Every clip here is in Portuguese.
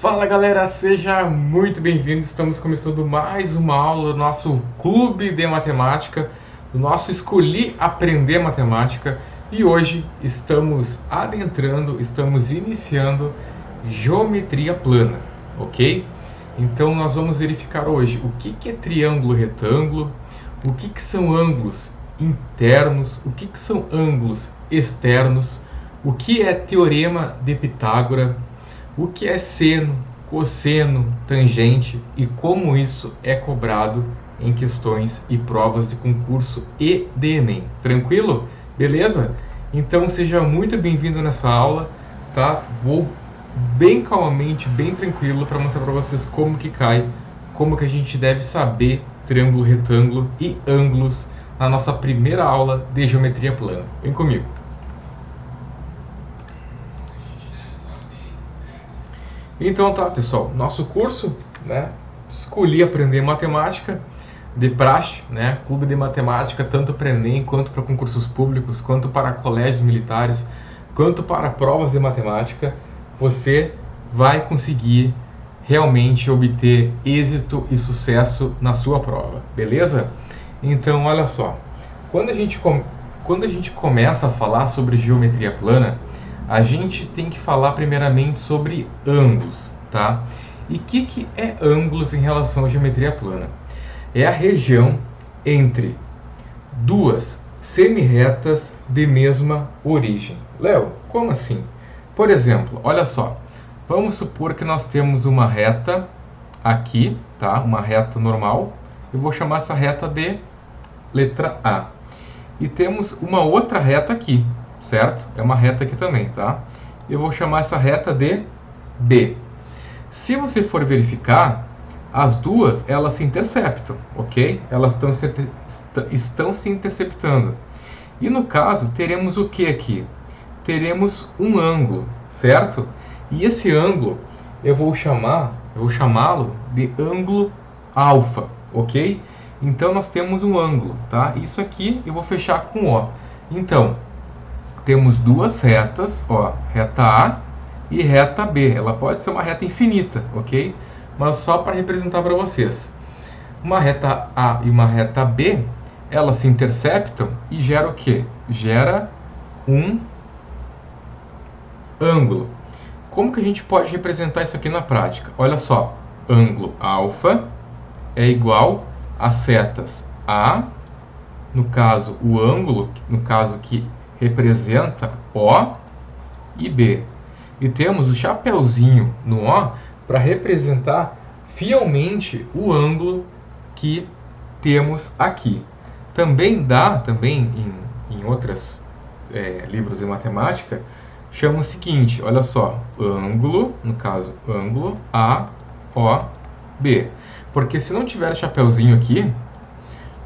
Fala galera, seja muito bem-vindo. Estamos começando mais uma aula do nosso Clube de Matemática, do nosso Escolhi Aprender Matemática, e hoje estamos iniciando geometria plana, ok? Então nós vamos verificar hoje o que é triângulo retângulo, o que são ângulos internos, o que são ângulos externos, o que é teorema de Pitágoras, o que é seno, cosseno, tangente e como isso é cobrado em questões e provas de concurso e de Enem. Tranquilo? Beleza? Então seja muito bem-vindo nessa aula, tá? Vou bem calmamente, bem tranquilo para mostrar para vocês como que cai, como que a gente deve saber triângulo, retângulo e ângulos na nossa primeira aula de geometria plana. Vem comigo. Então tá, pessoal, nosso curso, né, Escolhi Aprender Matemática, de praxe, né, Clube de Matemática, tanto para Enem, quanto para concursos públicos, quanto para colégios militares, quanto para provas de matemática, você vai conseguir realmente obter êxito e sucesso na sua prova, beleza? Então, olha só, quando a gente começa a falar sobre geometria plana, a gente tem que falar primeiramente sobre ângulos, tá? E o que é ângulos em relação à geometria plana? É a região entre duas semirretas de mesma origem. Léo, como assim? Por exemplo, olha só, vamos supor que nós temos uma reta aqui, tá? Uma reta normal, eu vou chamar essa reta de letra A. E temos uma outra reta aqui, certo? É uma reta aqui também, tá? Eu vou chamar essa reta de B. Se você for verificar, as duas, elas se interceptam, ok? Elas estão se interceptando. E no caso, teremos o que aqui? Teremos um ângulo, certo? E esse ângulo, eu vou chamá-lo de ângulo alfa, ok? Então, nós temos um ângulo, tá? Isso aqui eu vou fechar com O. Então, temos duas retas, ó, reta A e reta B. Ela pode ser uma reta infinita, ok? Mas só para representar para vocês. Uma reta A e uma reta B, elas se interceptam e gera o quê? Gera um ângulo. Como que a gente pode representar isso aqui na prática? Olha só, ângulo alfa é igual a setas A, no caso o ângulo, no caso que representa O e B. E temos o chapeuzinho no O para representar fielmente o ângulo que temos aqui. Também dá, em outros livros de matemática, chama o seguinte, olha só, ângulo, no caso, ângulo AOB. Porque se não tiver chapeuzinho aqui,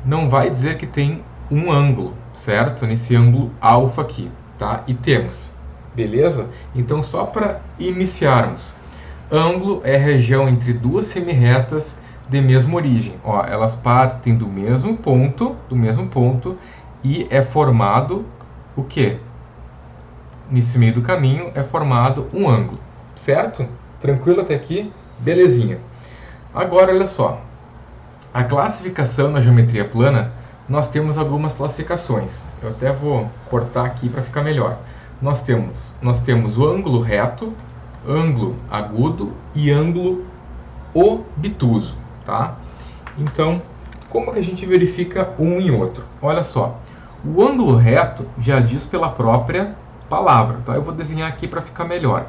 não vai dizer que tem um ângulo, certo? Nesse ângulo alfa aqui, tá? E temos, beleza? Então, só para iniciarmos, ângulo é a região entre duas semirretas de mesma origem. Ó, elas partem do mesmo ponto, e é formado o quê? Nesse meio do caminho é formado um ângulo, certo? Tranquilo até aqui? Belezinha. Agora, olha só, a classificação na geometria plana, nós temos algumas classificações. Eu até vou cortar aqui para ficar melhor. Nós temos o ângulo reto, ângulo agudo e ângulo obtuso, tá? Então, como que a gente verifica um e outro? Olha só, o ângulo reto já diz pela própria palavra, tá? Eu vou desenhar aqui para ficar melhor.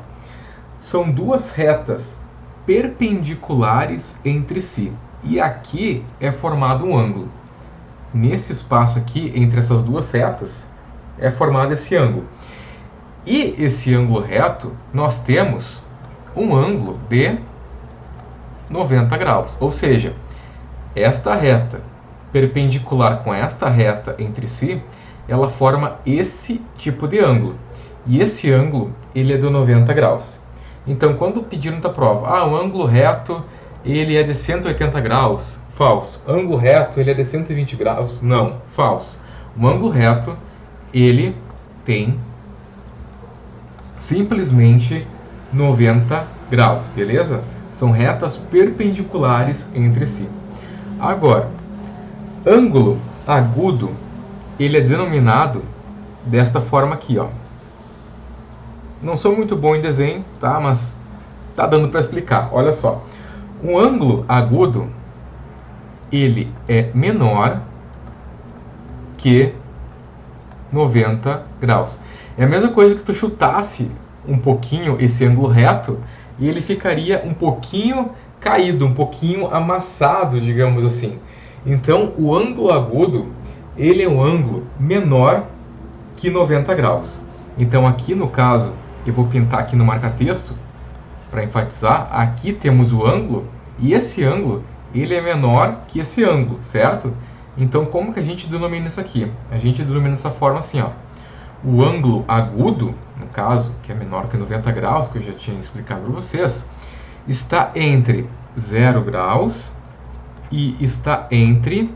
São duas retas perpendiculares entre si. E aqui é formado um ângulo. Nesse espaço aqui, entre essas duas retas, é formado esse ângulo. E esse ângulo reto, nós temos um ângulo de 90 graus. Ou seja, esta reta perpendicular com esta reta entre si, ela forma esse tipo de ângulo. E esse ângulo, ele é de 90 graus. Então, quando pediram da prova, o ângulo reto, ele é de 180 graus, falso. Ângulo reto, ele é de 120 graus, não, falso. O ângulo reto, ele tem simplesmente 90 graus, beleza? São retas perpendiculares entre si. Agora, ângulo agudo, ele é denominado desta forma aqui, ó. Não sou muito bom em desenho, tá? Mas tá dando para explicar. Olha só. Um ângulo agudo, ele é menor que 90 graus. É a mesma coisa que tu chutasse um pouquinho esse ângulo reto e ele ficaria um pouquinho caído, um pouquinho amassado, digamos assim. Então, o ângulo agudo, ele é um ângulo menor que 90 graus. Então, aqui no caso, eu vou pintar aqui no marca-texto para enfatizar. Aqui temos o ângulo e esse ângulo, ele é menor que esse ângulo, certo? Então, como que a gente denomina isso aqui? A gente denomina dessa forma assim, ó. O ângulo agudo, no caso, que é menor que 90 graus, que eu já tinha explicado para vocês, está entre 0 graus e está entre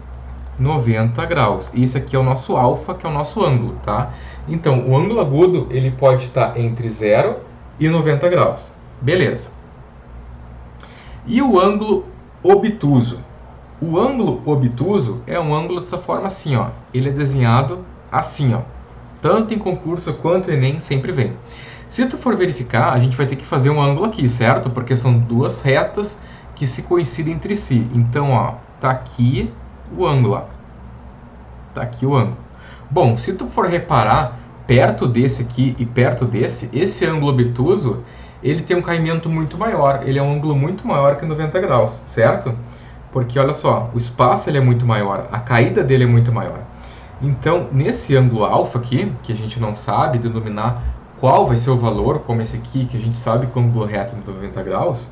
90 graus. Esse aqui é o nosso alfa, que é o nosso ângulo, tá? Então, o ângulo agudo, ele pode estar entre 0 e 90 graus. Beleza. E o ângulo obtuso? O ângulo obtuso é um ângulo dessa forma assim, ó. Ele é desenhado assim, ó. Tanto em concurso quanto Enem sempre vem. Se tu for verificar, a gente vai ter que fazer um ângulo aqui, certo? Porque são duas retas que se coincidem entre si. Então, ó, tá aqui o ângulo, ó. Tá aqui o ângulo. Bom, se tu for reparar, perto desse aqui e perto desse, esse ângulo obtuso, ele tem um caimento muito maior. Ele é um ângulo muito maior que 90 graus, certo? Porque, olha só, o espaço ele é muito maior, a caída dele é muito maior. Então, nesse ângulo alfa aqui, que a gente não sabe denominar qual vai ser o valor, como esse aqui, que a gente sabe que o ângulo reto é 90 graus,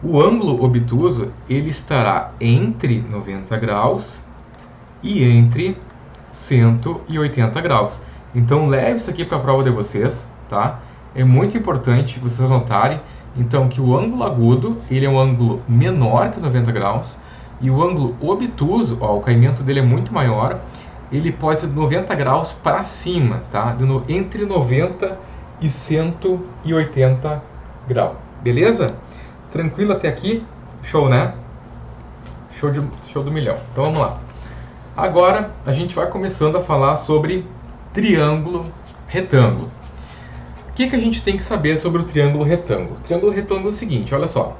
o ângulo obtuso, ele estará entre 90 graus e entre 180 graus. Então, leve isso aqui para a prova de vocês, tá? É muito importante vocês notarem, então, que o ângulo agudo, ele é um ângulo menor que 90 graus, e o ângulo obtuso, ó, o caimento dele é muito maior, ele pode ser de 90 graus para cima, tá? Entre 90 e 180 graus. Beleza? Tranquilo até aqui? Show, né? Show do milhão. Então vamos lá. Agora a gente vai começando a falar sobre triângulo retângulo. O que a gente tem que saber sobre o triângulo retângulo? O triângulo retângulo é o seguinte, olha só.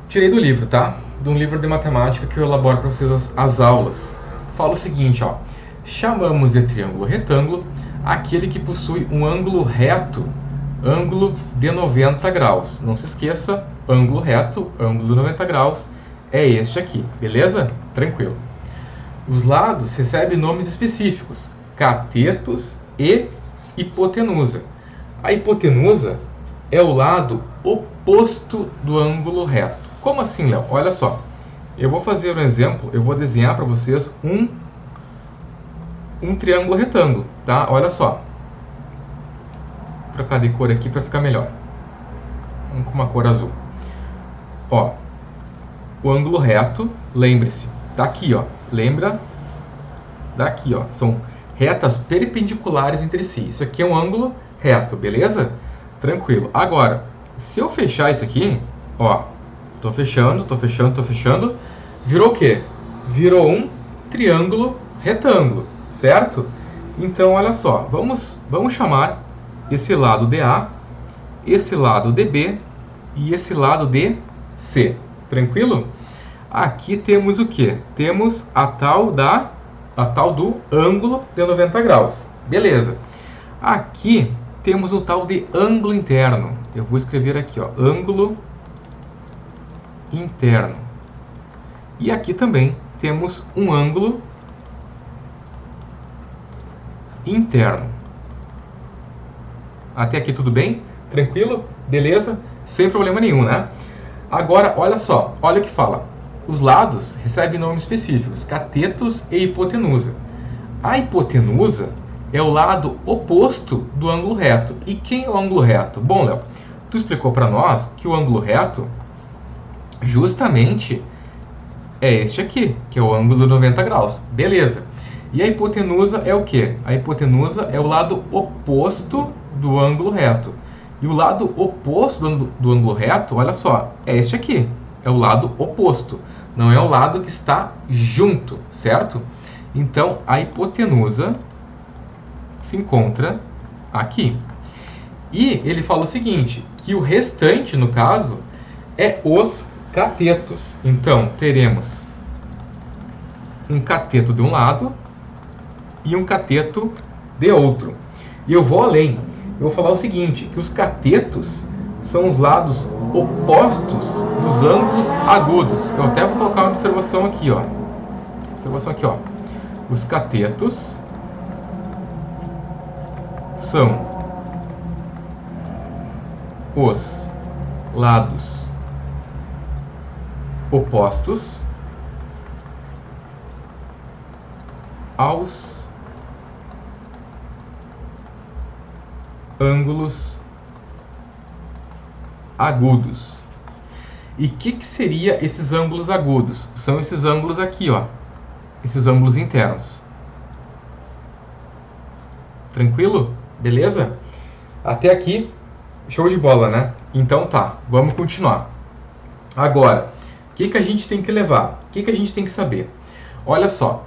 Tirei do livro, tá? De um livro de matemática que eu elaboro para vocês as aulas. Fala o seguinte, ó, chamamos de triângulo retângulo aquele que possui um ângulo reto, ângulo de 90 graus. Não se esqueça, ângulo reto, ângulo de 90 graus, é este aqui, beleza? Tranquilo. Os lados recebem nomes específicos, catetos e hipotenusa. A hipotenusa é o lado oposto do ângulo reto. Como assim, Léo? Olha só. Eu vou fazer um exemplo, eu vou desenhar para vocês um triângulo retângulo, tá? Olha só. Vou trocar de cor aqui para ficar melhor. Vamos com uma cor azul. Ó, o ângulo reto, lembre-se, tá aqui, ó. Lembra? Daqui, ó. São retas perpendiculares entre si. Isso aqui é um ângulo reto, beleza? Tranquilo. Agora, se eu fechar isso aqui, ó, tô fechando, virou o quê? Virou um triângulo retângulo, certo? Então, olha só, vamos chamar esse lado de A, esse lado de B e esse lado de C, tranquilo? Aqui temos o quê? Temos a tal do ângulo de 90 graus, beleza? Aqui temos o tal de ângulo interno, eu vou escrever aqui, ó, ângulo interno. E aqui também temos um ângulo interno. Até aqui tudo bem? Tranquilo? Beleza? Sem problema nenhum, né? Agora, olha só, olha o que fala. Os lados recebem nomes específicos, catetos e hipotenusa. A hipotenusa é o lado oposto do ângulo reto. E quem é o ângulo reto? Bom, Léo, tu explicou para nós que o ângulo reto justamente é este aqui, que é o ângulo de 90 graus. Beleza. E a hipotenusa é o quê? A hipotenusa é o lado oposto do ângulo reto. E o lado oposto do ângulo reto, olha só, é este aqui. É o lado oposto. Não é o lado que está junto, certo? Então, a hipotenusa se encontra aqui. E ele fala o seguinte, que o restante, no caso, é os catetos. Então, teremos um cateto de um lado e um cateto de outro. E eu vou além. Eu vou falar o seguinte, que os catetos são os lados opostos dos ângulos agudos. Eu até vou colocar uma observação aqui, ó. Observação aqui, ó. Os catetos são os lados opostos aos ângulos agudos. E o que seria esses ângulos agudos? São esses ângulos aqui, ó. Esses ângulos internos. Tranquilo? Beleza? Até aqui, show de bola, né? Então tá, vamos continuar. Agora, o que a gente tem que levar? O que a gente tem que saber? Olha só.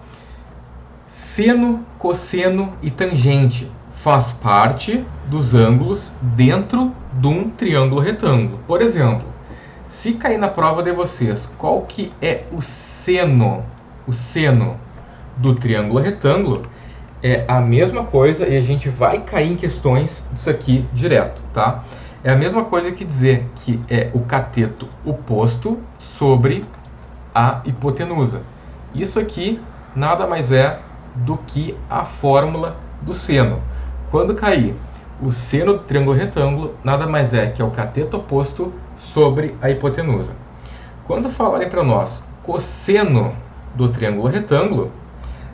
Seno, cosseno e tangente faz parte dos ângulos dentro de um triângulo retângulo. Por exemplo, se cair na prova de vocês, qual que é o seno do triângulo retângulo, é a mesma coisa e a gente vai cair em questões disso aqui direto, tá? É a mesma coisa que dizer que é o cateto oposto sobre a hipotenusa. Isso aqui nada mais é do que a fórmula do seno. Quando cair o seno do triângulo retângulo, nada mais é que é o cateto oposto sobre a hipotenusa. Quando falarem para nós cosseno do triângulo retângulo,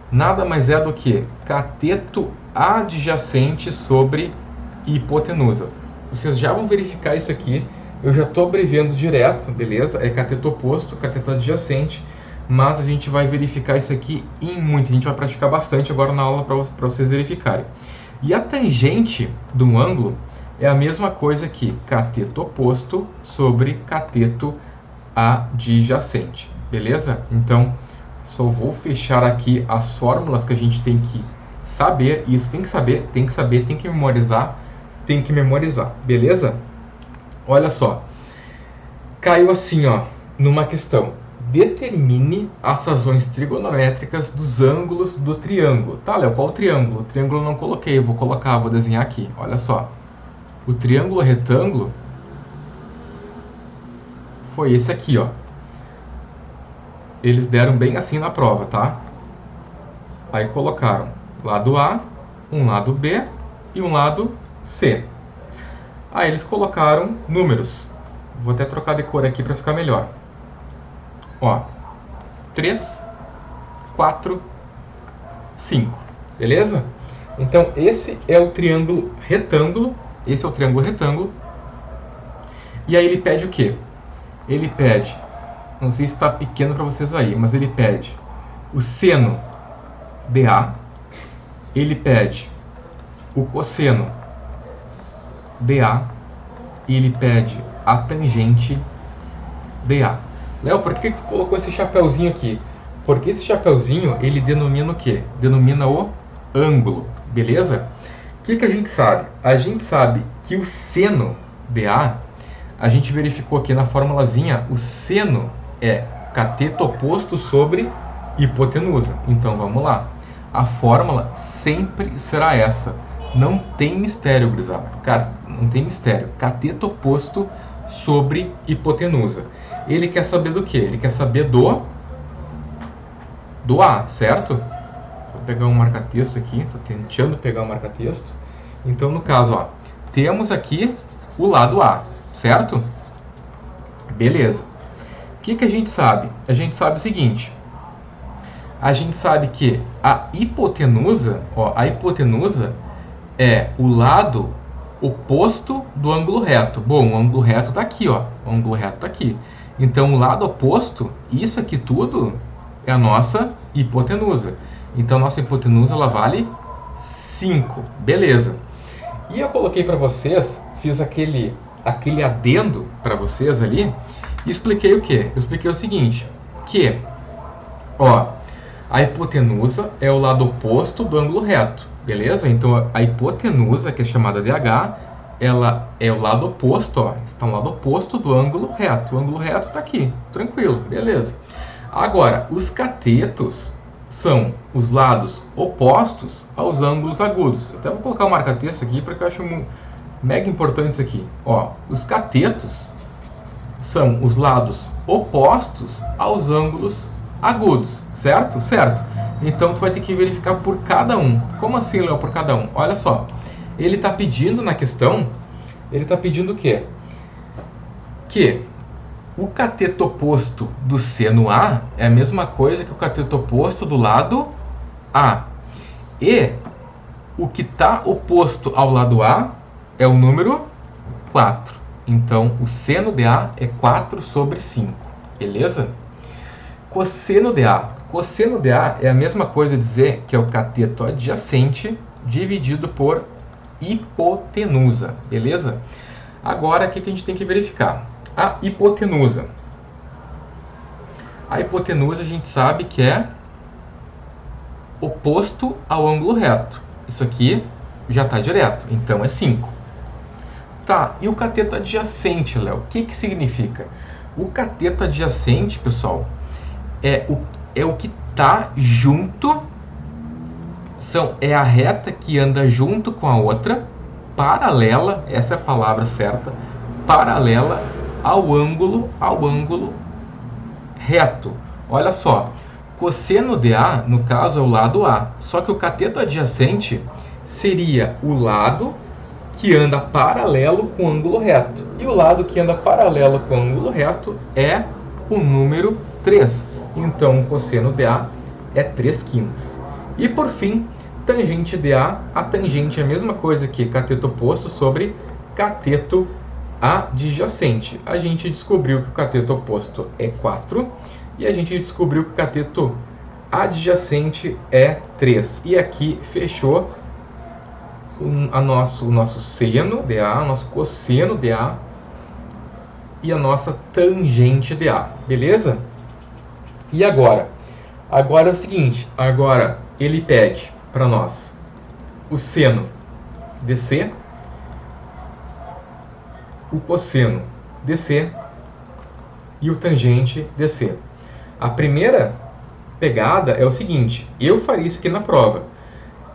nada mais é do que cateto adjacente sobre hipotenusa. Vocês já vão verificar isso aqui. Eu já estou abreviando direto, beleza? É cateto oposto, cateto adjacente. Mas a gente vai verificar isso aqui em muito. A gente vai praticar bastante agora na aula para vocês verificarem. E a tangente de um ângulo é a mesma coisa que cateto oposto sobre cateto adjacente. Beleza? Então, só vou fechar aqui as fórmulas que a gente tem que saber. Isso tem que saber, tem que memorizar. Beleza? Olha só. Caiu assim, ó, numa questão. Determine as razões trigonométricas dos ângulos do triângulo. Tá, Léo, qual o triângulo? O triângulo eu não coloquei, eu vou colocar, vou desenhar aqui. Olha só. O triângulo retângulo foi esse aqui, ó. Eles deram bem assim na prova, tá? Aí colocaram lado A, um lado B e um lado C. Aí eles colocaram números. Vou até trocar de cor aqui para ficar melhor. Ó, 3, 4, 5, beleza? Então, esse é o triângulo retângulo, e aí ele pede o quê? Ele pede, não sei se está pequeno para vocês aí, mas ele pede o seno DA, ele pede o cosseno DA, e ele pede a tangente DA. Léo, por que tu colocou esse chapeuzinho aqui? Porque esse chapeuzinho, ele denomina o quê? Denomina o ângulo, beleza? O que a gente sabe? A gente sabe que o seno DA, a gente verificou aqui na formulazinha, o seno é cateto oposto sobre hipotenusa. Então, vamos lá. A fórmula sempre será essa. Não tem mistério, gurizada. Cara, não tem mistério. Cateto oposto sobre hipotenusa. Ele quer saber do que? Ele quer saber do A, certo? Vou pegar um marca-texto aqui, estou tentando pegar um marca-texto. Então, no caso, ó, temos aqui o lado A, certo? Beleza. O que a gente sabe? A gente sabe o seguinte. A gente sabe que a hipotenusa é o lado oposto do ângulo reto. Bom, o ângulo reto está aqui, ó. O ângulo reto está aqui. Então, o lado oposto, isso aqui tudo, é a nossa hipotenusa. Então, nossa hipotenusa, ela vale 5. Beleza. E eu coloquei para vocês fiz aquele adendo para vocês ali e expliquei o quê? Eu expliquei o seguinte, que, ó, a hipotenusa é o lado oposto do ângulo reto, beleza? Então, a hipotenusa, que é chamada de H, ela é o lado oposto, ó, está no lado oposto do ângulo reto. O ângulo reto está aqui, tranquilo, beleza. Agora, os catetos são os lados opostos aos ângulos agudos. Eu até vou colocar o marca-texto aqui, porque eu acho mega importante isso aqui. Ó, os catetos são os lados opostos aos ângulos agudos, certo? Certo. Então, tu vai ter que verificar por cada um. Como assim, Léo, por cada um? Olha só. Ele está pedindo na questão, ele está pedindo o quê? Que o cateto oposto do seno A é a mesma coisa que o cateto oposto do lado A. E o que está oposto ao lado A é o número 4. Então, o seno de A é 4 sobre 5. Beleza? Cosseno de A. Cosseno de A é a mesma coisa dizer que é o cateto adjacente dividido por hipotenusa. Beleza? Agora, o que a gente tem que verificar? A hipotenusa. A hipotenusa a gente sabe que é oposto ao ângulo reto. Isso aqui já está direto, então é 5. Tá, e o cateto adjacente, Léo? O que significa? O cateto adjacente, pessoal, é o que está junto, é a reta que anda junto com a outra, paralela, essa é a palavra certa, paralela ao ângulo reto. Olha só, cosseno de A, no caso, é o lado A. Só que o cateto adjacente seria o lado que anda paralelo com o ângulo reto. E o lado que anda paralelo com o ângulo reto é o número 3. Então, o cosseno de A é 3/5. E, por fim, tangente de A. A tangente é a mesma coisa que cateto oposto sobre cateto adjacente. A gente descobriu que o cateto oposto é 4 e a gente descobriu que o cateto adjacente é 3. E aqui fechou o nosso seno de A, o nosso cosseno de A e a nossa tangente de A. Beleza? E agora? Agora é o seguinte, agora ele pede para nós o seno de C, o cosseno de C e o tangente de C. A primeira pegada é o seguinte, eu faria isso aqui na prova.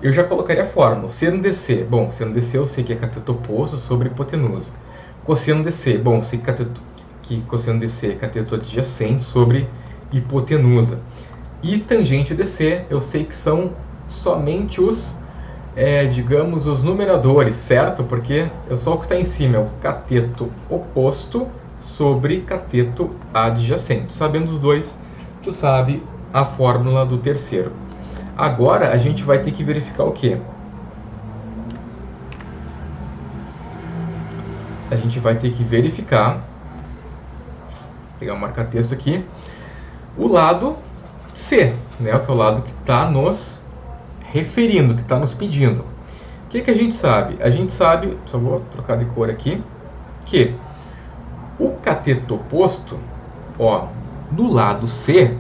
Eu já colocaria a fórmula, seno de C. Bom, seno de C eu sei que é cateto oposto sobre hipotenusa. Cosseno de C, bom, eu sei que cosseno de C é cateto adjacente sobre hipotenusa. E tangente de C, eu sei que são somente os, digamos, os numeradores, certo? Porque é só o que está em cima, é o cateto oposto sobre cateto adjacente. Sabendo os dois, tu sabe a fórmula do terceiro. Agora a gente vai ter que verificar o quê? A gente vai ter que verificar, vou pegar um marca-texto aqui, o lado C, né? Que é o lado que está nos referindo, que está nos pedindo. O que a gente sabe? A gente sabe, só vou trocar de cor aqui, que o cateto oposto, ó, no lado C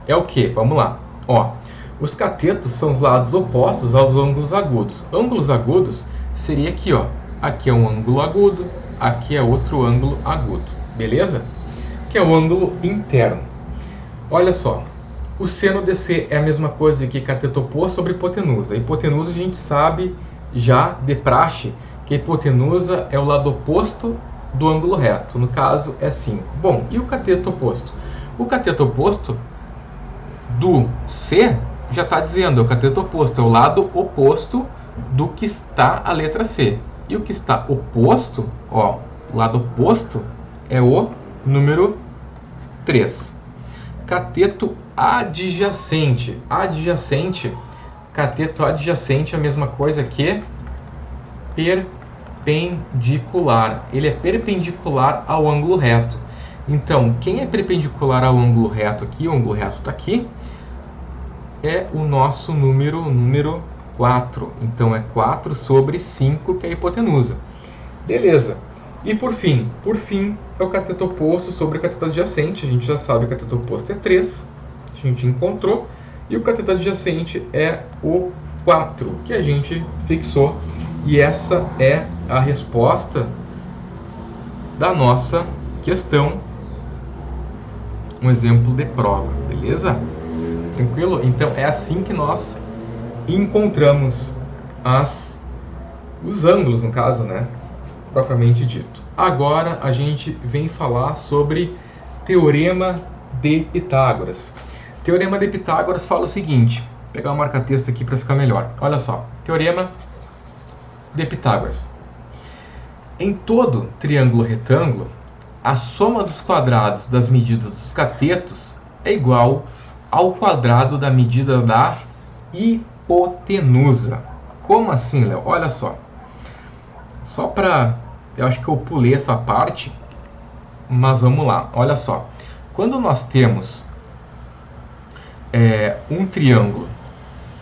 é o quê? Vamos lá. Ó, os catetos são os lados opostos aos ângulos agudos. Ângulos agudos seria aqui, ó. Aqui é um ângulo agudo, aqui é outro ângulo agudo, beleza? Que é o ângulo interno. Olha só, o seno de C é a mesma coisa que cateto oposto sobre hipotenusa. A hipotenusa a gente sabe já de praxe que a hipotenusa é o lado oposto do ângulo reto. No caso é 5. Bom, e o cateto oposto? O cateto oposto do C já está dizendo, é o cateto oposto, é o lado oposto do que está a letra C. E o que está oposto, ó, o lado oposto é o número 3. Cateto adjacente. Cateto adjacente é a mesma coisa que perpendicular. Ele é perpendicular ao ângulo reto. Então, quem é perpendicular ao ângulo reto aqui, o ângulo reto está aqui, é o nosso número 4. Então, é 4 sobre 5, que é a hipotenusa. Beleza. E por fim é o cateto oposto sobre o cateto adjacente. A gente já sabe que o cateto oposto é 3, a gente encontrou. E o cateto adjacente é o 4, que a gente fixou. E essa é a resposta da nossa questão. Um exemplo de prova, beleza? Tranquilo? Então é assim que nós encontramos os ângulos, no caso, né? Propriamente dito. Agora a gente vem falar sobre Teorema de Pitágoras. Teorema de Pitágoras fala o seguinte, vou pegar um marca-texto aqui para ficar melhor. Olha só, Teorema de Pitágoras. Em todo triângulo retângulo, a soma dos quadrados das medidas dos catetos é igual ao quadrado da medida da hipotenusa. Como assim, Léo? Olha só. Só para... eu acho que eu pulei essa parte, mas vamos lá. Olha só. Quando nós temos um triângulo,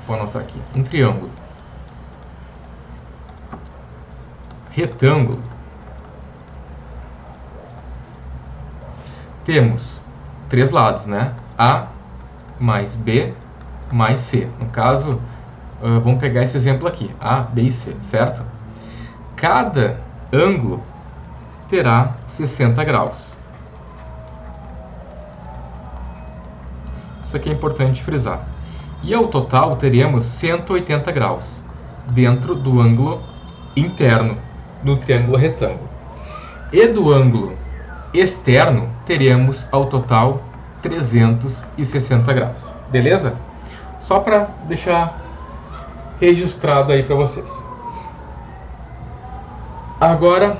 vou anotar aqui, um triângulo retângulo, temos 3 lados, né? A mais B mais C. No caso, vamos pegar esse exemplo aqui, A, B e C, certo? Cada ângulo terá 60 graus. Isso aqui é importante frisar. E ao total teremos 180 graus dentro do ângulo interno no triângulo retângulo. E do ângulo externo teremos ao total 360 graus. Beleza? Só para deixar registrado aí para vocês. Agora,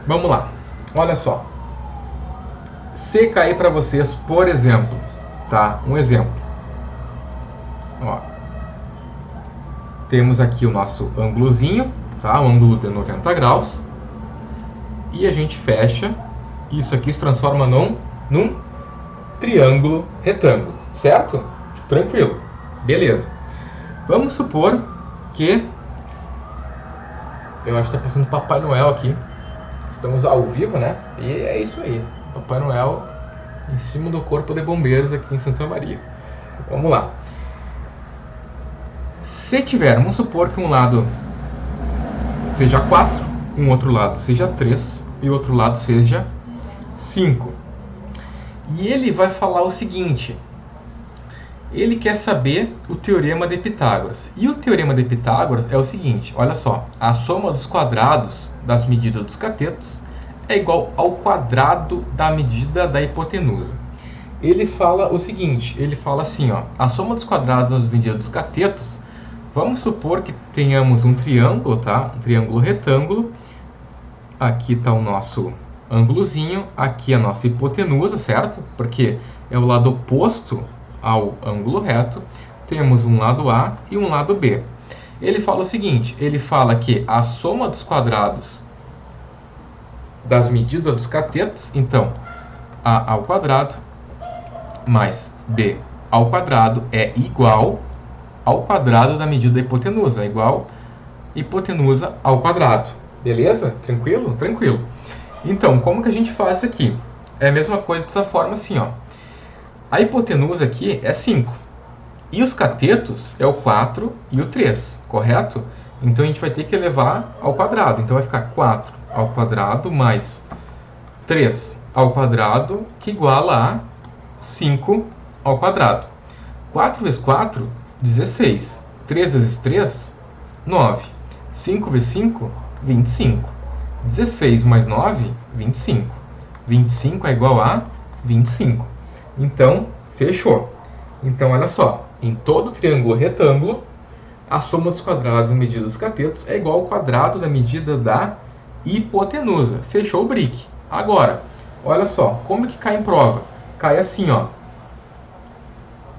vamos lá. Olha só. Se cair para vocês, por exemplo, tá? Um exemplo. Ó. Temos aqui o nosso ângulozinho, tá? O ângulo de 90 graus. E a gente fecha. Isso aqui se transforma num triângulo retângulo, certo? Tranquilo. Beleza. Vamos supor que... eu acho que está passando Papai Noel aqui. Estamos ao vivo, né? E é isso aí. Papai Noel em cima do corpo de bombeiros aqui em Santa Maria. Vamos lá. Se tiver, vamos supor que um lado seja 4, um outro lado seja 3 e o outro lado seja 5. E ele vai falar o seguinte... ele quer saber o Teorema de Pitágoras. E o Teorema de Pitágoras é o seguinte, olha só. A soma dos quadrados das medidas dos catetos é igual ao quadrado da medida da hipotenusa. Ele fala o seguinte, ele fala assim, ó. A soma dos quadrados das medidas dos catetos, vamos supor que tenhamos um triângulo, tá? Um triângulo retângulo. Aqui está o nosso ângulozinho, aqui a nossa hipotenusa, certo? Porque é o lado oposto ao ângulo reto, temos um lado A e um lado B. Ele fala o seguinte, ele fala que a soma dos quadrados das medidas dos catetos, então, A ao quadrado mais B ao quadrado é igual ao quadrado da medida da hipotenusa, é igual hipotenusa ao quadrado. Beleza? Tranquilo? Tranquilo. Então, como que a gente faz isso aqui? É a mesma coisa dessa forma assim, ó. A hipotenusa aqui é 5. E os catetos é o 4 e o 3, correto? Então a gente vai ter que elevar ao quadrado. Então vai ficar 4 ao quadrado mais 3 ao quadrado, que iguala a 5 ao quadrado. 4 vezes 4, 16. 3 vezes 3, 9. 5 vezes 5, 25. 16 mais 9, 25. 25 é igual a 25. Então, fechou. Então, olha só. Em todo triângulo retângulo, a soma dos quadrados da medida dos catetos é igual ao quadrado da medida da hipotenusa. Fechou o brick. Agora, olha só. Como que cai em prova? Cai assim, ó.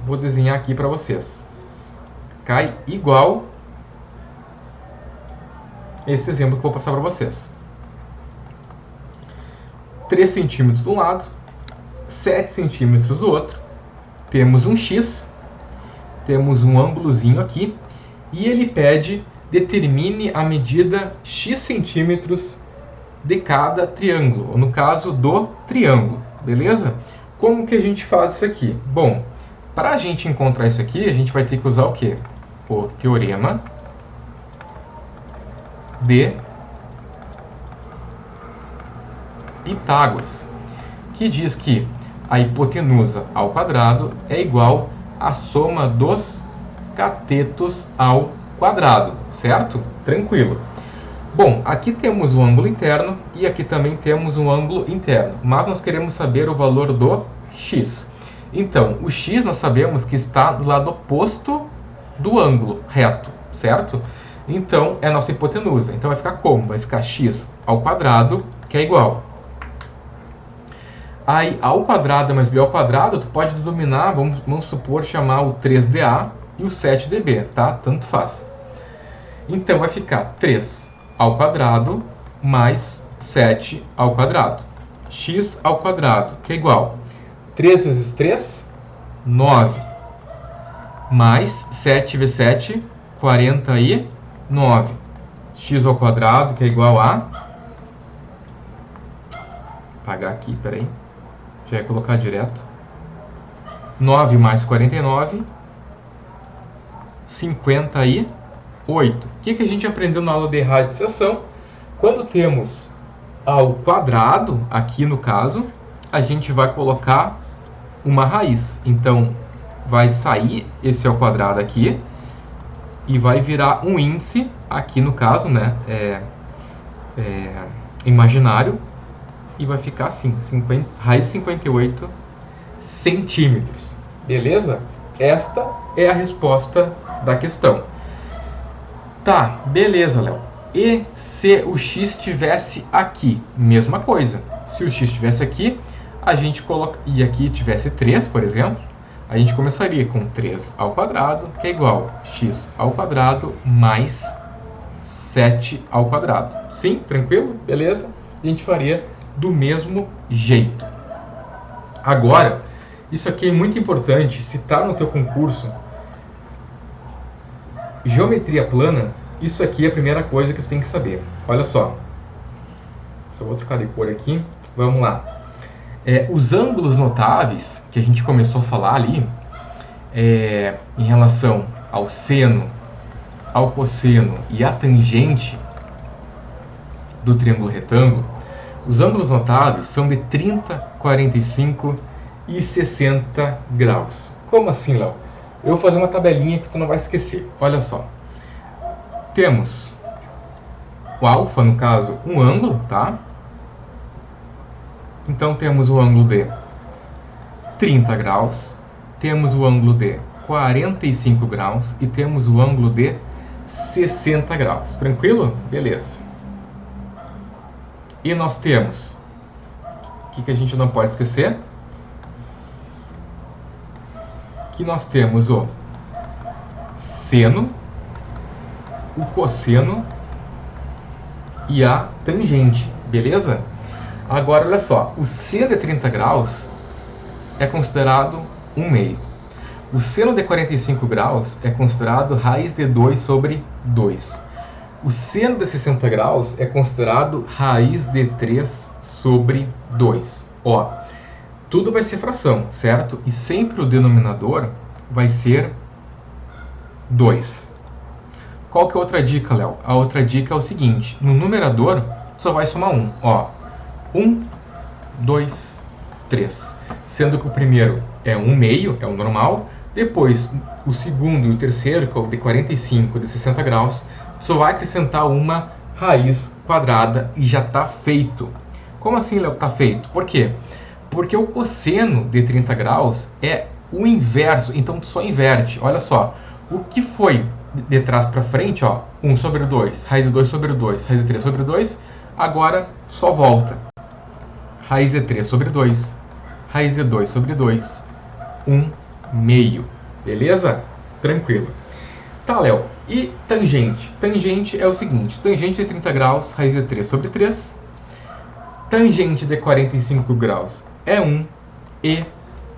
Vou desenhar aqui para vocês. Cai igual esse exemplo que eu vou passar para vocês. 3 centímetros de um lado, 7 centímetros do outro. Temos um X, temos um ângulozinho aqui, e ele pede, determine a medida X centímetros de cada triângulo, ou no caso do triângulo, beleza? Como que a gente faz isso aqui? Bom, para a gente encontrar isso aqui, a gente vai ter que usar o quê? O teorema de Pitágoras, que diz que a hipotenusa ao quadrado é igual à soma dos catetos ao quadrado, certo? Tranquilo. Bom, aqui temos o ângulo interno e aqui também temos um ângulo interno, mas nós queremos saber o valor do x. Então, o x nós sabemos que está do lado oposto do ângulo reto, certo? Então, é a nossa hipotenusa. Então, vai ficar como? Vai ficar x ao quadrado, que é igual. Aí, a ao quadrado mais b ao quadrado, tu pode denominar, vamos supor, chamar o 3dA e o 7dB, tá? Tanto faz. Então, vai ficar 3 ao quadrado mais 7 ao quadrado. X ao quadrado, que é igual 3 vezes 3, 9. Mais 7 vezes 7, 49. X ao quadrado, que é igual a... apagar aqui, peraí. Já ia colocar direto. 9 mais 49, 58. O que a gente aprendeu na aula de radiciação? Quando temos ao quadrado, aqui no caso, a gente vai colocar uma raiz. Então, vai sair esse ao quadrado aqui e vai virar um índice, aqui no caso, né, imaginário, e vai ficar assim, raiz de 58 centímetros. Beleza? Esta é a resposta da questão. Tá, beleza, Léo. E se o x estivesse aqui? Mesma coisa. Se o x estivesse aqui, a gente coloca... e aqui tivesse 3, por exemplo, a gente começaria com 3 ao quadrado, que é igual a x ao quadrado mais 7 ao quadrado. Sim? Tranquilo? Beleza? A gente faria do mesmo jeito. Agora, isso aqui é muito importante. Se está no teu concurso geometria plana, isso aqui é a primeira coisa que tu tem que saber. Olha só. Só vou trocar de cor aqui. Vamos lá. Os ângulos notáveis, que a gente começou a falar ali, em relação ao seno, ao cosseno e à tangente do triângulo retângulo, os ângulos notáveis são de 30, 45 e 60 graus. Como assim, Léo? Eu vou fazer uma tabelinha que tu não vai esquecer. Olha só. Temos o alfa, no caso, um ângulo, tá? Então, temos o ângulo de 30 graus, temos o ângulo de 45 graus e temos o ângulo de 60 graus. Tranquilo? Beleza. E nós temos... o que a gente não pode esquecer? Que nós temos o seno, o cosseno e a tangente, beleza? Agora, olha só, o seno de 30 graus é considerado 1/2. O seno de 45 graus é considerado raiz de 2 sobre 2. O seno de 60 graus é considerado raiz de 3 sobre 2. Ó, tudo vai ser fração, certo? E sempre o denominador vai ser 2. Qual que é a outra dica, Léo? A outra dica é o seguinte, no numerador só vai somar 1. Ó, 1, 2, 3. Sendo que o primeiro é 1/2, é o normal. Depois, o segundo e o terceiro, que é o de 45, de 60 graus, só vai acrescentar uma raiz quadrada e já está feito. Como assim, Léo, está feito? Por quê? Porque o cosseno de 30 graus é o inverso, então tu só inverte. Olha só, o que foi de trás para frente, ó, 1 sobre 2, raiz de 2 sobre 2, raiz de 3 sobre 2, agora só volta. Raiz de 3 sobre 2, raiz de 2 sobre 2, 1/2. Beleza? Tranquilo. Tá, Léo. E tangente? Tangente é o seguinte, tangente de 30 graus, raiz de 3 sobre 3, tangente de 45 graus é 1 e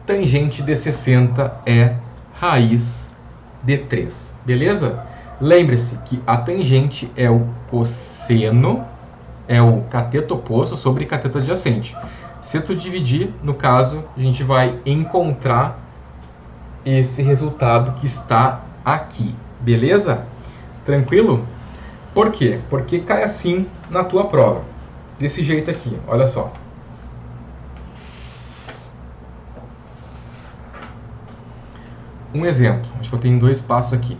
tangente de 60 é raiz de 3. Beleza? Lembre-se que a tangente é o cosseno É o cateto oposto sobre cateto adjacente. Se tu dividir, no caso, a gente vai encontrar esse resultado que está aqui. Beleza? Tranquilo? Por quê? Porque cai assim na tua prova. Desse jeito aqui, olha só. Um exemplo, acho que eu tenho 2 passos aqui.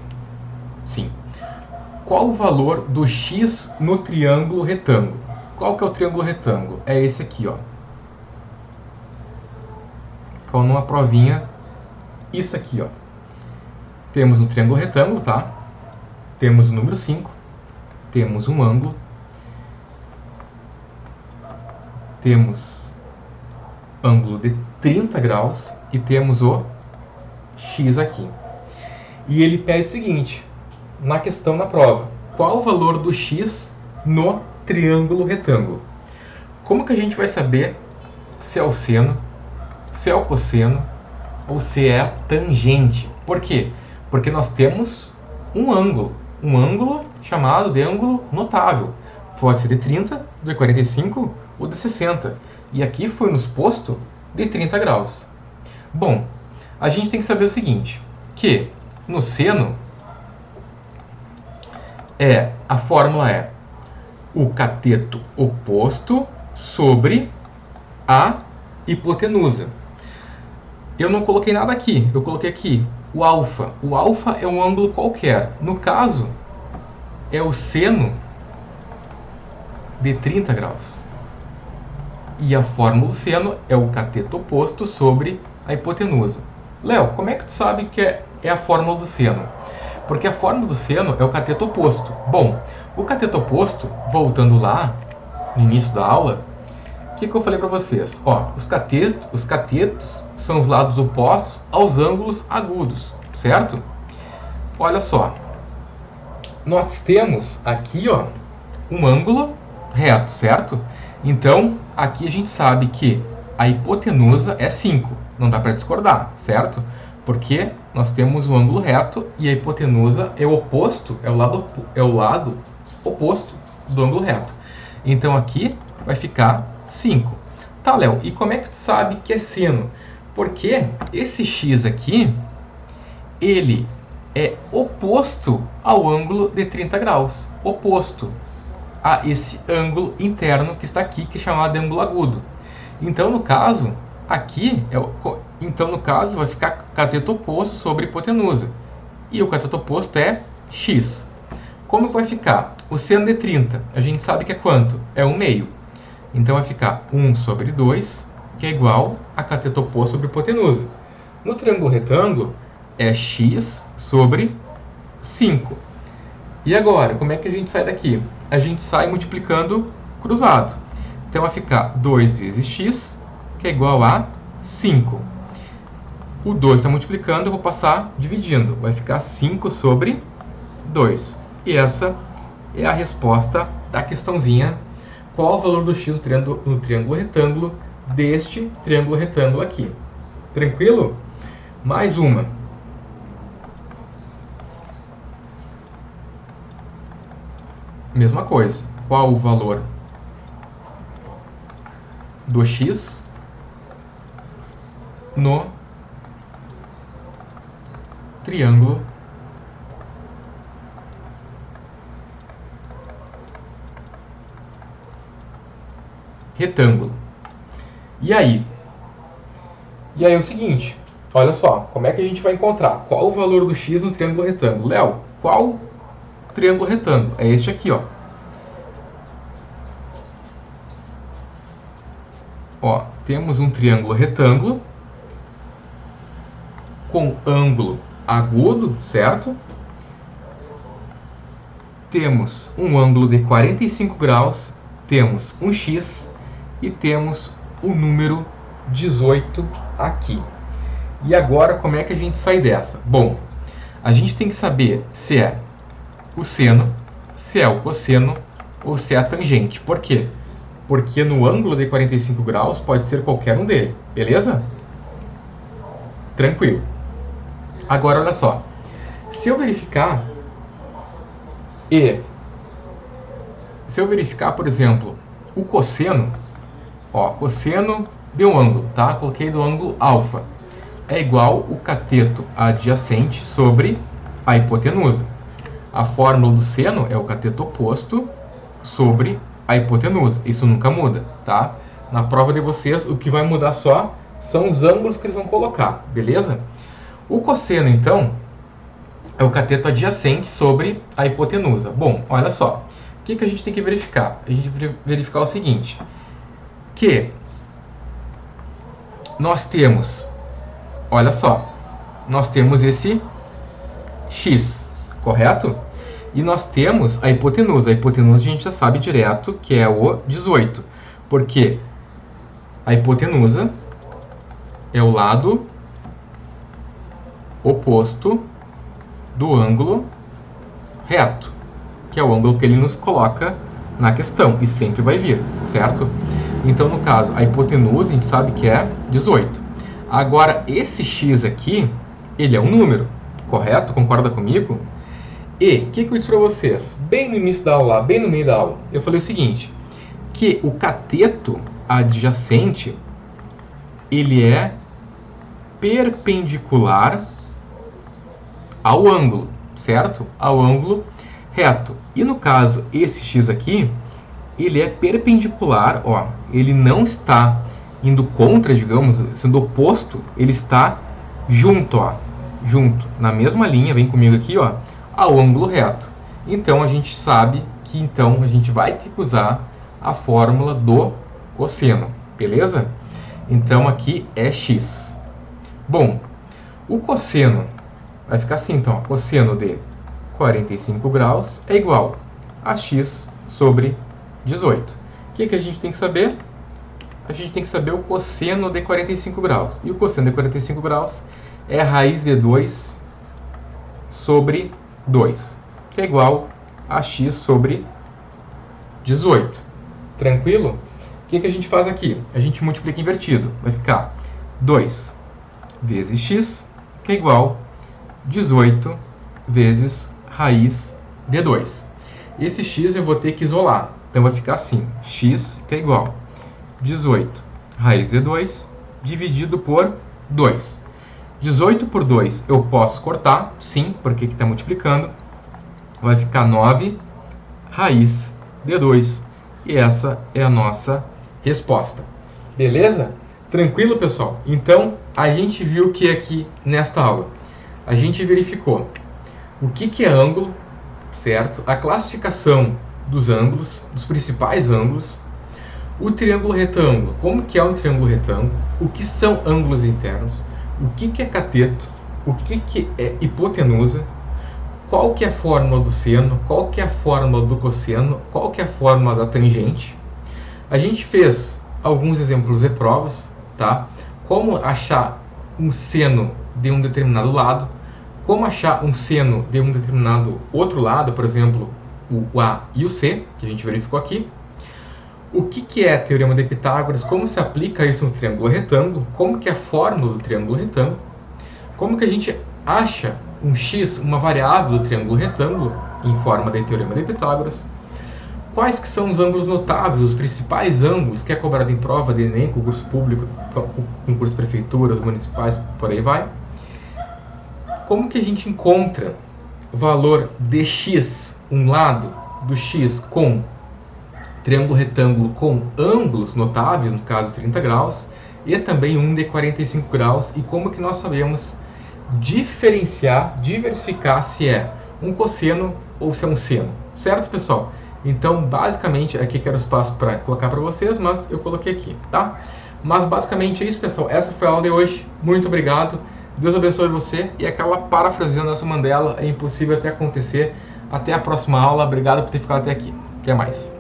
Sim. Qual o valor do x no triângulo retângulo? Qual que é o triângulo retângulo? É esse aqui, ó. Como numa provinha, isso aqui, ó. Temos um triângulo retângulo, tá? Temos o número 5. Temos um ângulo. Temos ângulo de 30 graus e temos o x aqui. E ele pede o seguinte, na questão na prova, qual o valor do x no triângulo retângulo? Como que a gente vai saber se é o seno, se é o cosseno ou se é a tangente? Por quê? Porque nós temos um ângulo chamado de ângulo notável. Pode ser de 30, de 45 ou de 60. E aqui foi nos posto de 30 graus. Bom, a gente tem que saber o seguinte, que no seno a fórmula é o cateto oposto sobre a hipotenusa. Eu não coloquei nada aqui, eu coloquei aqui o alfa. O alfa é um ângulo qualquer. No caso, é o seno de 30 graus. E a fórmula do seno é o cateto oposto sobre a hipotenusa. Léo, como é que tu sabe que é a fórmula do seno? Porque a fórmula do seno é o cateto oposto. Bom, o cateto oposto, voltando lá no início da aula, o que eu falei para vocês? Ó, os catetos são os lados opostos aos ângulos agudos, certo? Olha só, nós temos aqui, ó, um ângulo reto, certo? Então, aqui a gente sabe que a hipotenusa é 5, não dá para discordar, certo? Porque nós temos o ângulo reto e a hipotenusa é o oposto, é o lado oposto do ângulo reto. Então aqui vai ficar 5. Tá, Léo, e como é que tu sabe que é seno? Porque esse x aqui, ele é oposto ao ângulo de 30 graus. Oposto a esse ângulo interno que está aqui, que é chamado de ângulo agudo. Então, no caso, aqui, vai ficar cateto oposto sobre hipotenusa. E o cateto oposto é x. Como que vai ficar? O seno de 30, a gente sabe que é quanto? É 1/2. Então vai ficar 1 sobre 2, que é igual a cateto oposto sobre hipotenusa. No triângulo retângulo, é x sobre 5. E agora, como é que a gente sai daqui? A gente sai multiplicando cruzado. Então vai ficar 2 vezes x, que é igual a 5. O 2 está multiplicando, eu vou passar dividindo. Vai ficar 5 sobre 2. E essa é a resposta da questãozinha. Qual o valor do x no triângulo retângulo deste triângulo retângulo aqui? Tranquilo? Mais uma. Mesma coisa. Qual o valor do x no triângulo retângulo? E aí? E aí é o seguinte, olha só, como é que a gente vai encontrar qual o valor do x no triângulo retângulo? Léo, qual triângulo retângulo? É este aqui, ó. Ó, temos um triângulo retângulo com ângulo agudo, certo? Temos um ângulo de 45 graus, temos um x e temos o número 18 aqui. E agora, como é que a gente sai dessa? Bom, a gente tem que saber se é o seno, se é o cosseno ou se é a tangente. Por quê? Porque no ângulo de 45 graus pode ser qualquer um dele, beleza? Tranquilo. Agora, olha só. Se eu verificar, por exemplo, O cosseno, ó, cosseno de um ângulo, tá? Coloquei do ângulo alfa. É igual o cateto adjacente sobre a hipotenusa. A fórmula do seno é o cateto oposto sobre a hipotenusa. Isso nunca muda, tá? Na prova de vocês, o que vai mudar só são os ângulos que eles vão colocar, beleza? O cosseno, então, é o cateto adjacente sobre a hipotenusa. Bom, olha só. O que a gente tem que verificar? A gente tem que verificar o seguinte, que nós temos, olha só, nós temos esse x, correto? E nós temos a hipotenusa. A hipotenusa a gente já sabe direto que é o 18, porque a hipotenusa é o lado oposto do ângulo reto, que é o ângulo que ele nos coloca na questão, e sempre vai vir, certo? Então, no caso, a hipotenusa a gente sabe que é 18. Agora, esse x aqui, ele é um número, correto? Concorda comigo? E, o que eu disse para vocês? Bem no início da aula, bem no meio da aula, eu falei o seguinte, que o cateto adjacente, ele é perpendicular ao ângulo, certo? Ao ângulo reto. E no caso, esse x aqui, ele é perpendicular, ó, ele não está indo contra, digamos, sendo oposto, ele está junto, ó, junto, na mesma linha, vem comigo aqui, ó, ao ângulo reto. Então, a gente sabe que, então, a gente vai ter que usar a fórmula do cosseno, beleza? Então, aqui é x. Bom, o cosseno vai ficar assim, então, cosseno de 45 graus é igual a x sobre 18. O que a gente tem que saber? A gente tem que saber o cosseno de 45 graus. E o cosseno de 45 graus é a raiz de 2 sobre 2, que é igual a x sobre 18. Tranquilo? O que a gente faz aqui? A gente multiplica invertido. Vai ficar 2 vezes x, que é igual a 18 vezes raiz de 2. Esse x eu vou ter que isolar. Então vai ficar assim, x que é igual a 18 raiz de 2 dividido por 2. 18 por 2 eu posso cortar, sim, porque está multiplicando. Vai ficar 9 raiz de 2. E essa é a nossa resposta. Beleza? Tranquilo, pessoal? Então, a gente viu que aqui nesta aula, a gente verificou o que é ângulo, certo? A classificação dos ângulos, dos principais ângulos, o triângulo retângulo, como que é um triângulo retângulo, o que são ângulos internos, o que é cateto, o que é hipotenusa, qual que é a fórmula do seno, qual que é a fórmula do cosseno, qual que é a fórmula da tangente. A gente fez alguns exemplos de provas, tá? Como achar um seno de um determinado lado, como achar um seno de um determinado outro lado, por exemplo, o A e o C, que a gente verificou aqui. O que é Teorema de Pitágoras, como se aplica isso no triângulo retângulo, como que é a fórmula do triângulo retângulo, como que a gente acha um x, uma variável do triângulo retângulo, em forma de Teorema de Pitágoras, quais que são os ângulos notáveis, os principais ângulos que é cobrado em prova de Enem, concurso público, concurso de prefeituras, municipais, por aí vai. Como que a gente encontra o valor de x, um lado do x com triângulo retângulo com ângulos notáveis, no caso 30 graus, e também um de 45 graus, e como que nós sabemos diferenciar, diversificar se é um cosseno ou se é um seno, certo, pessoal? Então, basicamente, aqui que era o espaço para colocar para vocês, mas eu coloquei aqui, tá? Mas basicamente é isso, pessoal. Essa foi a aula de hoje. Muito obrigado. Deus abençoe você. E aquela parafraseando Nelson Mandela, é impossível até acontecer. Até a próxima aula. Obrigado por ter ficado até aqui. Até mais.